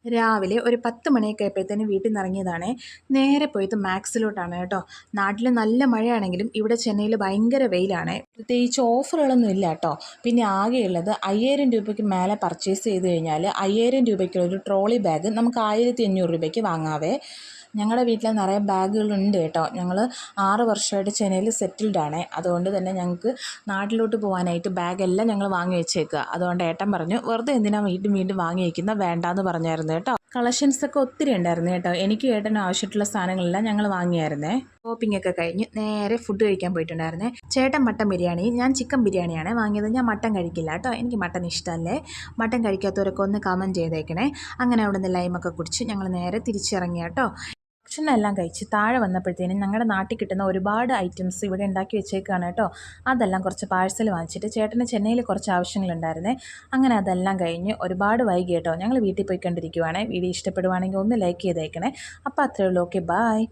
രാവിലെ ഒരു 10 മണിയൊക്കെ ആയപ്പോഴത്തേനും വീട്ടിൽ നിന്ന് ഇറങ്ങിയതാണേ. നേരെ പോയത് മാക്സിലോട്ടാണ് കേട്ടോ. നാട്ടിൽ നല്ല മഴയാണെങ്കിലും ഇവിടെ ചെന്നൈയിൽ ഭയങ്കര വെയിലാണ്. പ്രത്യേകിച്ച് ഓഫറുകളൊന്നും ഇല്ല കേട്ടോ. പിന്നെ ആകെയുള്ളത് 5000 രൂപയ്ക്ക് മേലെ പർച്ചേസ് ചെയ്ത് കഴിഞ്ഞാൽ 5000 രൂപയ്ക്കുള്ള ഒരു ട്രോളി ബാഗ് നമുക്ക് 1500 രൂപയ്ക്ക് വാങ്ങാവേ. ഞങ്ങളുടെ വീട്ടിൽ നിറയെ ബാഗുകളുണ്ട് കേട്ടോ. ഞങ്ങൾ 6 വർഷമായിട്ട് ചെന്നൈയിൽ സെറ്റിൽഡ് ആണ്. അതുകൊണ്ട് തന്നെ ഞങ്ങൾക്ക് നാട്ടിലോട്ട് പോകാനായിട്ട് ബാഗെല്ലാം ഞങ്ങൾ വാങ്ങി വെച്ചേക്കുക. അതുകൊണ്ട് ഏട്ടൻ പറഞ്ഞു, വെറുതെ എന്തിനാ വീണ്ടും വീണ്ടും വാങ്ങി വയ്ക്കുന്ന, വേണ്ടാന്ന് പറഞ്ഞായിരുന്നു കേട്ടോ. കളക്ഷൻസൊക്കെ ഒത്തിരി ഉണ്ടായിരുന്നു കേട്ടോ. എനിക്ക് ഏട്ടന് ആവശ്യമായിട്ടുള്ള സാധനങ്ങളെല്ലാം ഞങ്ങൾ വാങ്ങിയായിരുന്നേ. ഷോപ്പിംഗ് ഒക്കെ കഴിഞ്ഞ് നേരെ ഫുഡ് കഴിക്കാൻ പോയിട്ടുണ്ടായിരുന്നേ. ചേട്ടൻ മട്ടൻ ബിരിയാണി, ഞാൻ ചിക്കൻ ബിരിയാണിയാണ് വാങ്ങിയത്. ഞാൻ മട്ടൻ കഴിക്കില്ല കേട്ടോ, എനിക്ക് മട്ടൻ ഇഷ്ടമല്ലേ. മട്ടൻ കഴിക്കാത്തവരൊക്കെ ഒന്ന് കമൻറ്റ് ചെയ്തേക്കണേ. അങ്ങനെ അവിടെ നിന്ന് ലൈമൊക്കെ കുടിച്ച് ഞങ്ങൾ നേരെ തിരിച്ചിറങ്ങി കേട്ടോ. ഭക്ഷണമെല്ലാം കഴിച്ച് താഴെ വന്നപ്പോഴത്തേനും ഞങ്ങളുടെ നാട്ടിൽ കിട്ടുന്ന ഒരുപാട് ഐറ്റംസ് ഇവിടെ ഉണ്ടാക്കി വെച്ചേക്കാണ് കേട്ടോ. അതെല്ലാം കുറച്ച് പാഴ്സൽ വാങ്ങിച്ചിട്ട് ചേട്ടന് ചെന്നൈയിൽ കുറച്ച് ആവശ്യങ്ങളുണ്ടായിരുന്നേ. അങ്ങനെ അതെല്ലാം കഴിഞ്ഞ് ഒരുപാട് വൈകി കേട്ടോ. ഞങ്ങൾ വീട്ടിൽ പോയി കണ്ടിരിക്കുവാണേ. വീഡിയോ ഇഷ്ടപ്പെടുവാണെങ്കിൽ ഒന്ന് ലൈക്ക് ചെയ്തേക്കണേ. അപ്പോൾ അത്രയേ ഉള്ളൂ. Okay, bye.